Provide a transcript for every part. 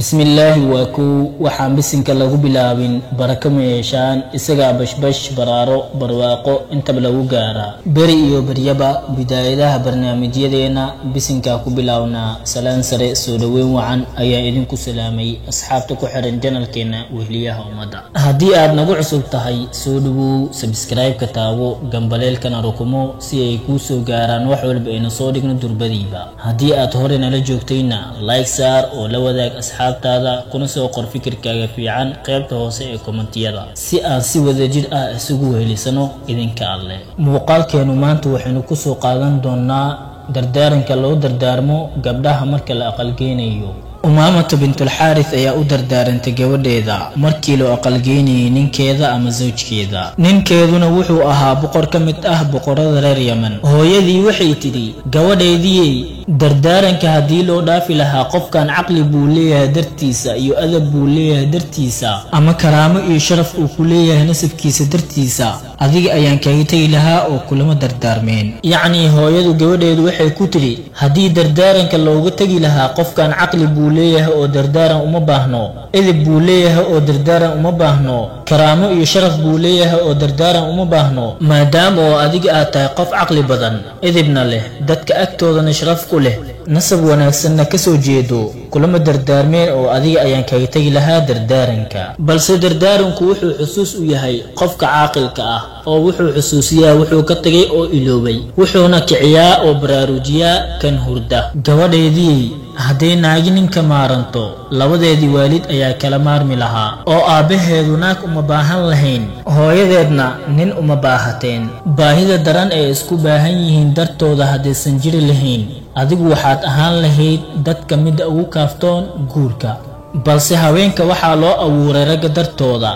بسم الله وكو وحان بسنك لغو بلاوين بركة ميشان إساقا بشبش برارو برواقو انت بلغو غارا بري إيو بريبا بداية برنامج يدينا بسنك كو بلاونا سلام سري سودوين وعن أيا إذنكو سلامي أصحابتكو حرن جنال كينا وهليها ومدى هدي آد نغو عصول تهي سودو سبسكرايب كتاوو غنباليل كان ركمو سي ايكو سو غاران وحول بأينا صودق ندور بديبا هدي آد هورين على جوكتينا لايك سار ولو ذاك أصحابتادا kuna soo qor fikirkaaga fiican qaybta hoose ee kommentiyada si aan si wadajir ah isugu helisano idinka alle muuqaalkeenu maanta waxaynu ku soo qaadan doonaa dardaaranka loo dardaarmo gabdhaha marka la aqalgeynayo أمامة بنت الحارث أيا أدردارنت جوديدا مركي لو أقلجيني نينكيدا أما زوجكيدا نينكيدو نوحو أها بقر كمت بقر ذرير يمن هو يدي وحي تدي جوديدي دردارنك هدي لو دافي لها قف كان عقلي بوليها درتيسا يو أذب بوليها درتيسا أما كرامة يشرف وكليها نسب كيس درتيسا هذيك أيان كيتي لها وكلما دردارمين يعني هو يدو جوديد وحي كتري هدي دردارنك لو تجي لها قف كان عقلي بوليها oo dardaaran uma baahno idib buu leeyahay oo dardaaran uma baahno karaamo iyo sharaf buu leeyahay oo dardaaran uma baahno maadaama oo adiga aad tahay qof caqli badan idibna leh dadka agtoodana sharaf ku leh nasab wanaagsanna ka soo jeedo kulama dardaarmeen oo adiga ayaan kaga tagi lahaa dardaaranka balse dardaaranku wuxuu xusuus u yahay qofka caaqilka ah oo wuxuu xusuusiyaa wuxuu ka tagay oo iloobay wuxuuna kiciyaa oo baraarujiyaa kan hurda gabadheedii hadday naagi ninka maaranto labadeedii waalid ayaa kala maarmi lahaa oo aabbaheedu naag uma baahan lahayn hooyadeedna nin uma baahateen baahida daran ee isku baahan yihiin dartooda haddaysan jiri lahayn adigu waxaad ahaan lahayd dadka midda ugu kaaftoon guurka balse haweenka waxaa loo abuuray ragga dartooda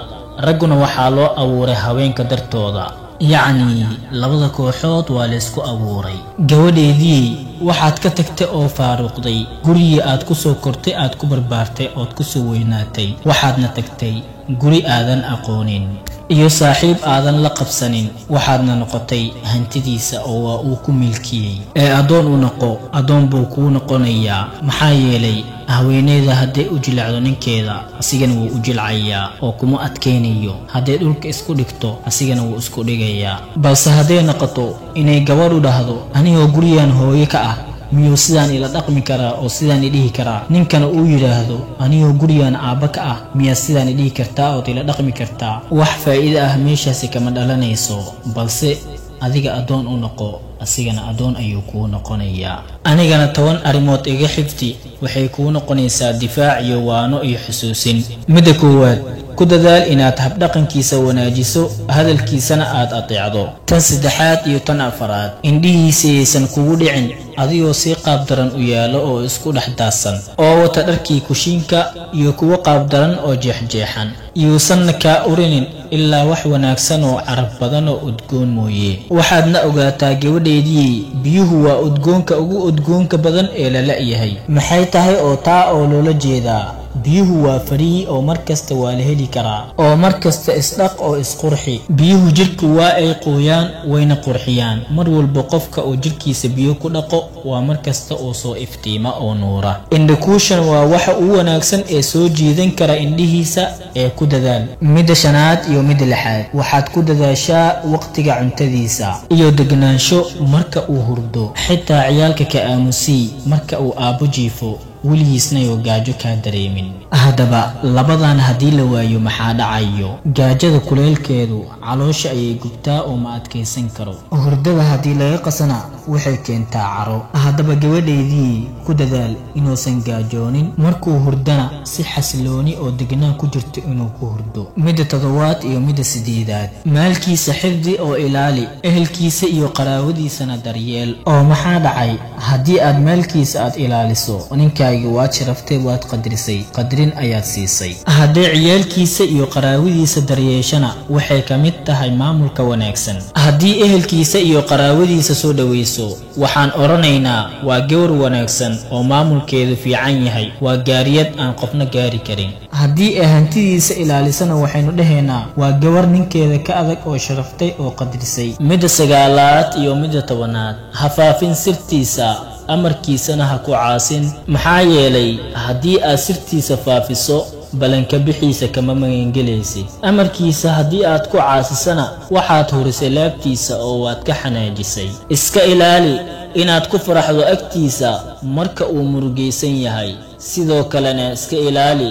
ragguna waxaa loo abuuray haweenka dartooda yacni labada kooxood waa la isku abuuray gabadheedii waxaad ka tagtay oo faaruqday gurigii aad ku soo kortay aad ku barbaartay ood ku soo weynaatay waxaadna tagtay guri aadan aqoonin iyo saaxiib aadan la qabsanin waxaadna noqotay hantidiisa oo waa uu ku milkiyey ee adoon u noqo adoon buu kuu noqonayaa maxaa yeelay haweeneyda hadday u jilacdo ninkeeda asigana wuu u jilcayaa oo kuma adkaynayo hadday dhulka isku dhigto asigana wuu isku dhigayaa balse hadday noqoto inay gabadhu dhahdo anigoo gurigan hooyo ka ah miyuu sidaan ila dhaqmi karaa oo sidaan idhihi karaa ninkana uu yiraahdo anigoo gurigan aabba ka ah miyaa sidaan idhihi kartaa oo ila dhaqmi kartaa wax faa'iido ah meeshaasi kama dhalanayso balse adiga adoon u noqo asigana adoon ayuu kuu noqonayaa anigana 10 arrimood iga xigti waxay kuu noqonaysaa difaac iyo waano iyo xusuusin midda koowaad ku dadaal inaad habdhaqankiisa wanaajiso hadalkiisana aad ateecdo tan saddexaad iyo tan afaraad indhihiisa aysan kugu dhicin adigoo si qaab daran u yaalo oo isku dhex daadsan oo wata dharkii kushiinka iyo kuwa qaab daran oo jeexjeexan yuusanna kaa urinin ilaa wax wanaagsan oo carab badan oo udgoon mooye waxaadna ogaataa gabadheedii biyuhu waa udgoonka ugu udgoonka badan ee la la'yahay maxay tahay oo taa oo loola jeedaa biyuhu waa farii oo markasta waa la heli karaa oo markasta isdhaq oo isqurxi biyuhu jirku waa ay qooyaan wayna qurxiyaan mar walba qofka oo jirkiisa biyo ku dhaqo waa markasta oo soo iftiima oo nuura indhakuushan waa waxa ugu wanaagsan ee soo jiidan kara indhihiisa ee ku dadaal midda shanaad iyo midda lixaad waxaad ku dadaashaa waqtiga cuntadiisa iyo degnaansho marka uu hurdo xitaa ciyaalka ka aamusii marka uu aabbo jiifo weligiisna yoo gaajo kaa dareemin haddaba labadan haddii la waayo maxaa dhacayo gaajada kuleelkeedu caloosha ayay gubtaa oo ma adkaysan karo hurdada haddii laga qasana waxay keentaa caro haddaba gabadheedii ku dadaal inuusan gaajoonin markuu hurdana si xasilooni oo degnaan ku jirto inuu ku hurdo midda toddobaad iyo midda sideedaad maalkiisa xifdi oo ilaali ehelkiisa iyo qaraawadiisana daryeel oo maxaa dhacay haddii aad maalkiisa aad ilaaliso ninka waad sharaftay waad qadrisay qadrin ayaad siisay hadday ciyaalkiisa iyo qaraawadiisa daryeeshana waxay ka mid tahay maamulka wanaagsan haddii ehelkiisa iyo qaraawadiisa soo dhaweyso waxaan oranaynaa waa gawar wanaagsan oo maamulkeedu fiican yahay waa gaariyad aan qofna gaari karin haddii ay hantidiisa ilaalisana waxaynu dhahaynaa waa gawar ninkeeda ka adag oo sharaftay oo qadrisay midda sagaalaad iyo midda tobanaad hafaafin sirtiisa amarkiisana ha ku caasin maxaa yeelay haddii aad sirtiisa faafiso balanka bixiisa kama magangelaysid amarkiisa haddii aad ku caasisana waxaad hurisay laabtiisa oo waad ka xanaajisay iska ilaali inaad ku faraxdo agtiisa marka uu murugaysan yahay sidoo kalena iska ilaali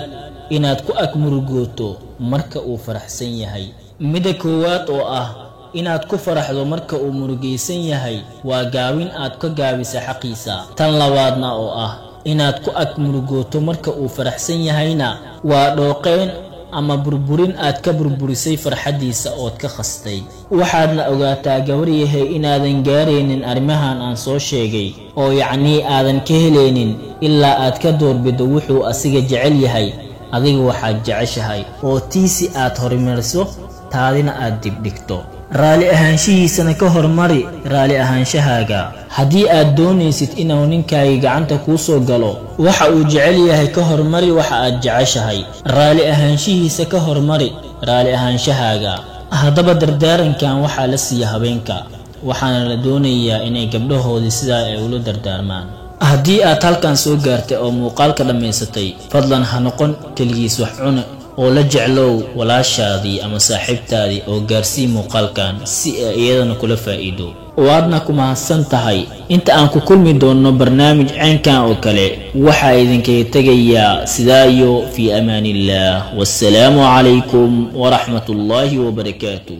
inaad ku ag murugooto marka uu faraxsan yahay midda koowaad oo ah inaad ku faraxdo marka uu murugaysan yahay waa gaabin aad ka gaabisa xaqiisa tan labaadna oo ah inaad ku ag murugooto marka uu faraxsan yahayna waa dhooqeen ama burburin aad ka burburisay farxadiisa ood ka khastay waxaadna ogaataa gabaryahay inaadan gaaraynin arrimahan aan soo sheegay oo yacnii aadan ka helaynin ilaa aad ka doorbido wuxuu asiga jecel yahay adiga waxaad jeceshahay oo tiisi aad horumariso taadina aad dibdhigto raali ahaanshihiisana ka hormari raali ahaanshahaaga haddii aad doonaysid inuu ninkaaga gacanta kuu soo galo waxa uu jecel yahay ka hormari waxa aad jeceshahay raali ahaanshihiisa ka hormari raali ahaanshahaaga haddaba dardaarankan waxaa la siiya habeenka waxaana la doonayaa inay gabdhahoodii sidaa ay ula dardaarmaan haddii aad halkan soo gaartay oo muuqaalka dhammaysatay fadlan ha noqon keligiis wax cune oo la jeclow walaashaadii ama saaxiibtaadii oo gaarsii muuqaalkan si ay iyadana kula faa'iido waadna ku mahadsan tahay inta aan ku kulmi doono barnaamij caynkan oo kale waxaa idinkaga tegayaa sidaa iyo fii amaanillaah wassalaamu calaykum waraxmatullaahi wabarakaatuh